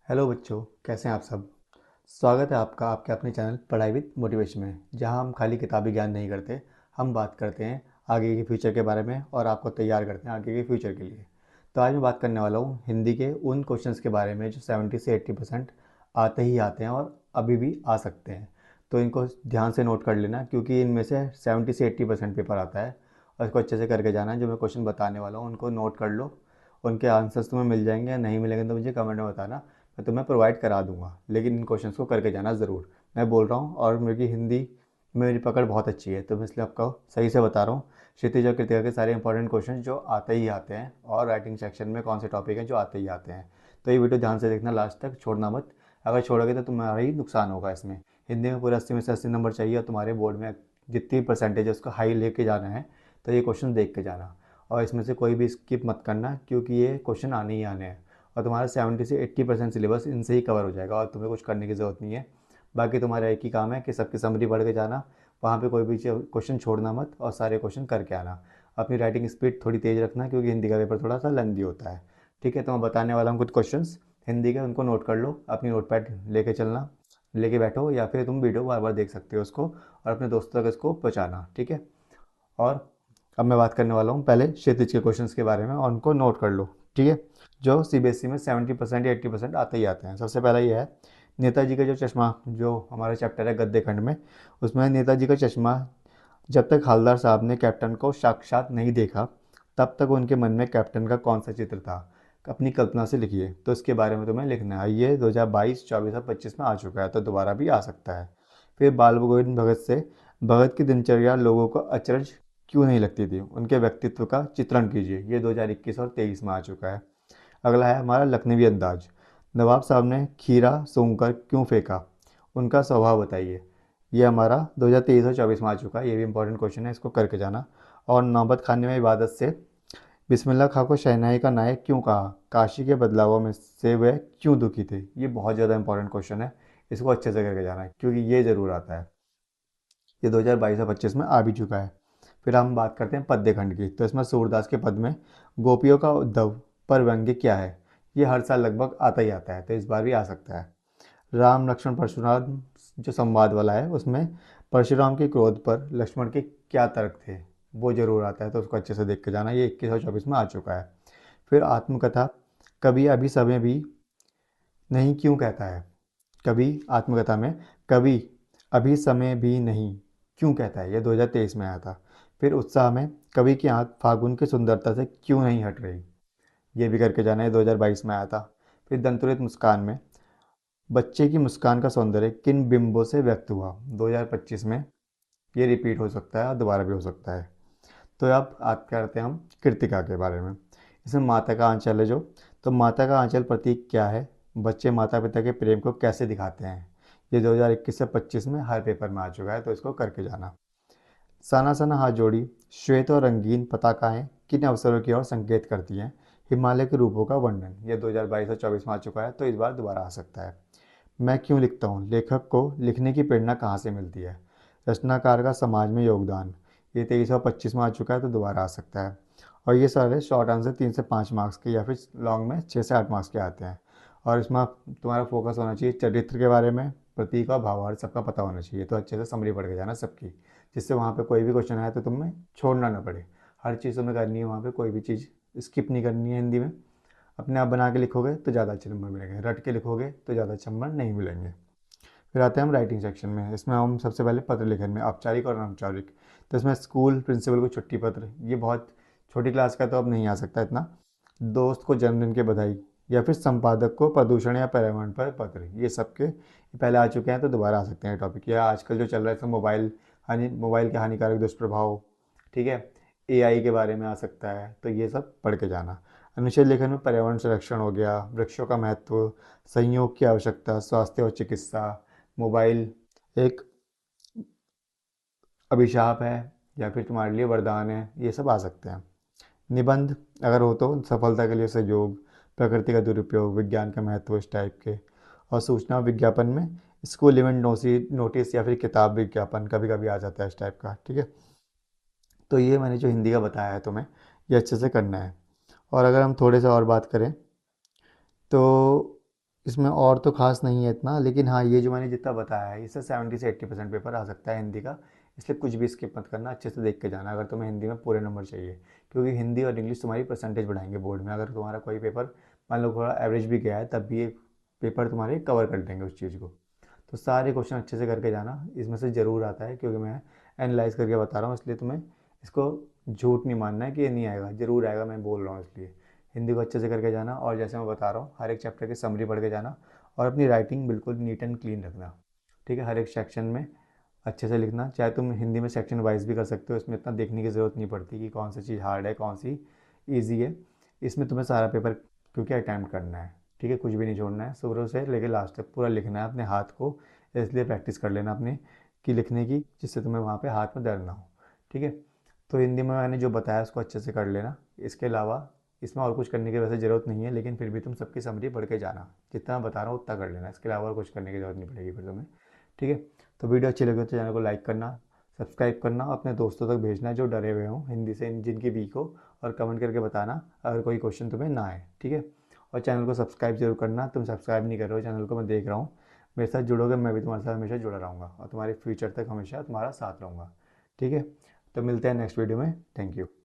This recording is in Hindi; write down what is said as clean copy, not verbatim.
हेलो बच्चों, कैसे हैं आप सब। स्वागत है आपका आपके अपने चैनल पढ़ाई विद मोटिवेशन में, जहां हम खाली किताबी ज्ञान नहीं करते। हम बात करते हैं आगे के फ्यूचर के बारे में और आपको तैयार करते हैं आगे के फ्यूचर के लिए। तो आज मैं बात करने वाला हूं हिंदी के उन क्वेश्चंस के बारे में जो 70 से 80% आते ही आते हैं और अभी भी आ सकते हैं। तो इनको ध्यान से नोट कर लेना, क्योंकि इनमें से 70 से 80% पेपर आता है और इसको अच्छे से करके जाना है। जो मैं क्वेश्चन बताने वाला हूँ उनको नोट कर लो। उनके आंसर्स तुम्हें मिल जाएंगे या नहीं मिलेंगे तो मुझे कमेंट में बताना, मैं तुम्हें प्रोवाइड करा दूंगा। लेकिन इन क्वेश्चंस को करके जाना ज़रूर। मैं बोल रहा हूँ और मेरी हिंदी में मेरी पकड़ बहुत अच्छी है, तो मैं इसलिए आपको सही से बता रहा हूँ। क्षितिज और कृतिका के सारे इंपॉर्टेंट क्वेश्चन जो आते ही आते हैं, और राइटिंग सेक्शन में कौन से टॉपिक हैं जो आते ही आते हैं। तो ये वीडियो ध्यान से देखना, लास्ट तक छोड़ना मत। अगर छोड़ोगे तो तुम्हारा ही नुकसान होगा इसमें। हिंदी में पूरे 80 में से 80 नंबर चाहिए और तुम्हारे बोर्ड में जितनी परसेंटेज है उसको हाई लेके जाना है। तो ये क्वेश्चन देख के जाना, और इसमें से कोई भी स्किप मत करना, क्योंकि ये क्वेश्चन आने ही आने हैं। और तुम्हारा 70 से 80% सिलेबस इनसे ही कवर हो जाएगा और तुम्हें कुछ करने की ज़रूरत नहीं है। बाकी तुम्हारा एक ही काम है कि सबकी समरी पढ़ के जाना, वहाँ पे कोई भी क्वेश्चन छोड़ना मत और सारे क्वेश्चन करके आना। अपनी राइटिंग स्पीड थोड़ी तेज़ रखना, क्योंकि हिंदी का पेपर थोड़ा सा लेंदी होता है। ठीक है, तो मैं बताने वाला हूँ कुछ क्वेश्चंस हिंदी के, उनको नोट कर लो। अपनी नोटपैड लेके चलना, लेके बैठो, या फिर तुम वीडियो बार बार देख सकते हो उसको, और अपने दोस्तों तक इसको पहुँचाना। ठीक है। और अब मैं बात करने वाला हूँ पहले क्षितिज के क्वेश्चंस के बारे में, और उनको नोट कर लो। ठीक है, जो सीबीएसई में 70% या 80% आते ही आते हैं। सबसे पहला ये है, नेताजी का जो चश्मा, जो हमारा चैप्टर है गद्य खंड में, उसमें नेताजी का चश्मा, जब तक हवलदार साहब ने कैप्टन को साक्षात नहीं देखा तब तक उनके मन में कैप्टन का कौन सा चित्र था। अपनी कल्पना से लिखिए। तो इसके बारे में तुम्हें लिखना है। ये 2022, 24 और 25 में आ चुका है, तो दोबारा भी आ सकता है। फिर बाल गोविंद भगत से, भगत की दिनचर्या लोगों को अचरज क्यों नहीं लगती थी, उनके व्यक्तित्व का चित्रण कीजिए। ये 2021 और 23 में आ चुका है। अगला है हमारा लखनवी अंदाज, नवाब साहब ने खीरा सूंघकर क्यों फेंका, उनका स्वभाव बताइए। ये हमारा 2023 और 24 में आ चुका है। ये भी इंपॉर्टेंट क्वेश्चन है, इसको करके जाना। और नौबत खाने में इबादत से, बिस्मिल्लाह खां को शहनाई का नायक क्यों कहा, काशी के बदलावों में से वह क्यों दुखी थे। ये बहुत ज़्यादा इंपॉर्टेंट क्वेश्चन है, इसको अच्छे से करके जाना है, क्योंकि ये ज़रूर आता है। ये 2022 और 25 में आ भी चुका है। फिर हम बात करते हैं पद्य खंड की। तो इसमें सूरदास के पद में गोपियों का उद्धव पर व्यंग्य क्या है। ये हर साल लगभग आता ही आता है, तो इस बार भी आ सकता है। राम लक्ष्मण परशुराम जो संवाद वाला है, उसमें परशुराम के क्रोध पर लक्ष्मण के क्या तर्क थे, वो जरूर आता है। तो उसको अच्छे से देख के जाना। ये 21 और 24 में आ चुका है। फिर आत्मकथा, कभी अभी समय भी नहीं क्यों कहता है। कभी आत्मकथा में कभी अभी समय भी नहीं क्यों कहता है, ये 2023 में आया था। फिर उत्साह में, कभी की आँख फागुन की सुंदरता से क्यों नहीं हट रही, ये भी करके जाना है, 2022 में आया था। फिर दंतुरित मुस्कान में, बच्चे की मुस्कान का सौंदर्य किन बिंबों से व्यक्त हुआ, 2025 में। ये रिपीट हो सकता है और दोबारा भी हो सकता है। तो अब बात करते हैं हम कृतिका के बारे में। इसमें माता का आंचल है जो, तो माता का आंचल प्रतीक क्या है, बच्चे माता पिता के प्रेम को कैसे दिखाते हैं। ये 2021 से 25 में हर पेपर में आ चुका है, तो इसको करके जाना। सना सना हाथ जोड़ी, श्वेत और रंगीन पताकाएं किन अवसरों की ओर संकेत करती हैं, हिमालय के रूपों का वर्णन। ये 2022 और 24 में आ चुका है, तो इस बार दोबारा आ सकता है। मैं क्यों लिखता हूँ, लेखक को लिखने की प्रेरणा कहाँ से मिलती है, रचनाकार का समाज में योगदान। ये 23 और 25 में आ चुका है, तो दोबारा आ सकता है। और ये सारे शॉर्ट आंसर 3 से 5 मार्क्स के, या फिर लॉन्ग में 6 से 8 मार्क्स के आते हैं। और इसमें तुम्हारा फोकस होना चाहिए चरित्र के बारे में, प्रतीक और भावार्थ सबका पता होना चाहिए। तो अच्छे से समरी पढ़ के जाना सबकी, जिससे वहाँ पे कोई भी क्वेश्चन आए तो तुम्हें छोड़ना ना पड़े। हर चीज़ तुम्हें करनी है, वहाँ पे कोई भी चीज़ स्किप नहीं करनी है। हिंदी में अपने आप बना के लिखोगे तो ज़्यादा अच्छे नंबर मिलेंगे, रट के लिखोगे तो ज़्यादा अच्छे नंबर नहीं मिलेंगे। फिर आते हैं हम राइटिंग सेक्शन में। इसमें हम सबसे पहले पत्र लेखन में औपचारिक और अनौपचारिक। तो इसमें स्कूल प्रिंसिपल को छुट्टी पत्र, ये बहुत छोटी क्लास का तो अब नहीं आ सकता इतना। दोस्त को जन्मदिन की बधाई, या फिर संपादक को प्रदूषण या पर्यावरण पर पत्र, ये सबके पहले आ चुके हैं, तो दोबारा आ सकते हैं टॉपिक। या आजकल जो चल रहा है सब मोबाइल के हानिकारक दुष्प्रभाव। ठीक है, एआई के बारे में आ सकता है, तो ये सब पढ़ के जाना। अनुच्छेद लेखन में पर्यावरण संरक्षण हो गया, वृक्षों का महत्व, संयोग की आवश्यकता, स्वास्थ्य और चिकित्सा, मोबाइल एक अभिशाप है या फिर तुम्हारे लिए वरदान है, ये सब आ सकते हैं। निबंध अगर हो तो सफलता के लिए सहयोग, प्रकृति का दुरुपयोग, विज्ञान का महत्व, इस टाइप के। और सूचना और विज्ञापन में स्कूल इवेंट नोटिस या फिर किताब विज्ञापन कभी कभी आ जाता है इस टाइप का। ठीक है, तो ये मैंने जो हिंदी का बताया है तुम्हें, ये अच्छे से करना है। और अगर हम थोड़े से और बात करें तो इसमें और तो खास नहीं है इतना, लेकिन हाँ ये जो मैंने जितना बताया है इससे 70 से 80% पेपर आ सकता है हिंदी का। इसलिए कुछ भी स्किप मत करना, अच्छे से देख के जाना अगर तुम्हें हिंदी में पूरे नंबर चाहिए। क्योंकि हिंदी और इंग्लिश तुम्हारी परसेंटेज बढ़ाएंगे बोर्ड में। अगर तुम्हारा कोई पेपर मान लो थोड़ा एवरेज भी गया है तब भी एक पेपर तुम्हारे कवर कर देंगे उस चीज़ को। तो सारे क्वेश्चन अच्छे से करके जाना, इसमें से ज़रूर आता है क्योंकि मैं एनालाइज करके बता रहा हूँ, इसलिए तुम्हें इसको झूठ नहीं मानना है कि ये नहीं आएगा, ज़रूर आएगा, मैं बोल रहा हूँ इसलिए। हिंदी को अच्छे से करके जाना, और जैसे मैं बता रहा हूँ हर एक चैप्टर की समरी पढ़ के जाना, और अपनी राइटिंग बिल्कुल नीट एंड क्लीन रखना। ठीक है, हर एक सेक्शन में अच्छे से लिखना। चाहे तुम हिंदी में सेक्शन वाइज भी कर सकते हो, इसमें इतना देखने की ज़रूरत नहीं पड़ती कि कौन सी चीज़ हार्ड है कौन सी ईजी है। इसमें तुम्हें सारा पेपर क्योंकि अटैम्प्ट करना है। ठीक है, कुछ भी नहीं छोड़ना है, शुरू से लेकर लास्ट तक पूरा लिखना है अपने हाथ को। इसलिए प्रैक्टिस कर लेना अपने की लिखने की, जिससे तुम्हें वहाँ पे हाथ में दर्द ना हो। ठीक है, तो हिंदी में मैंने जो बताया उसको अच्छे से कर लेना। इसके अलावा इसमें और कुछ करने की वैसे ज़रूरत नहीं है, लेकिन फिर भी तुम सबकी समरी पढ़ के जाना, जितना मैं बता रहा हूँ उतना कर लेना, इसके अलावा और कुछ करने की ज़रूरत नहीं पड़ेगी फिर तुम्हें। ठीक है, तो वीडियो अच्छी लगी तो चैनल को लाइक करना, सब्सक्राइब करना, अपने दोस्तों तक भेजना जो डरे हुए हों हिंदी से, जिनकी वीक हो, और कमेंट करके बताना अगर कोई क्वेश्चन तुम्हें ना आए। ठीक है, और चैनल को सब्सक्राइब जरूर करना, तुम सब्सक्राइब नहीं कर रहे हो चैनल को, मैं देख रहा हूँ। मेरे साथ जुड़ोगे मैं भी तुम्हारे साथ हमेशा जुड़ा रहूँगा और तुम्हारे फ्यूचर तक हमेशा तुम्हारा साथ रहूँगा। ठीक है, तो मिलते हैं नेक्स्ट वीडियो में। Thank you.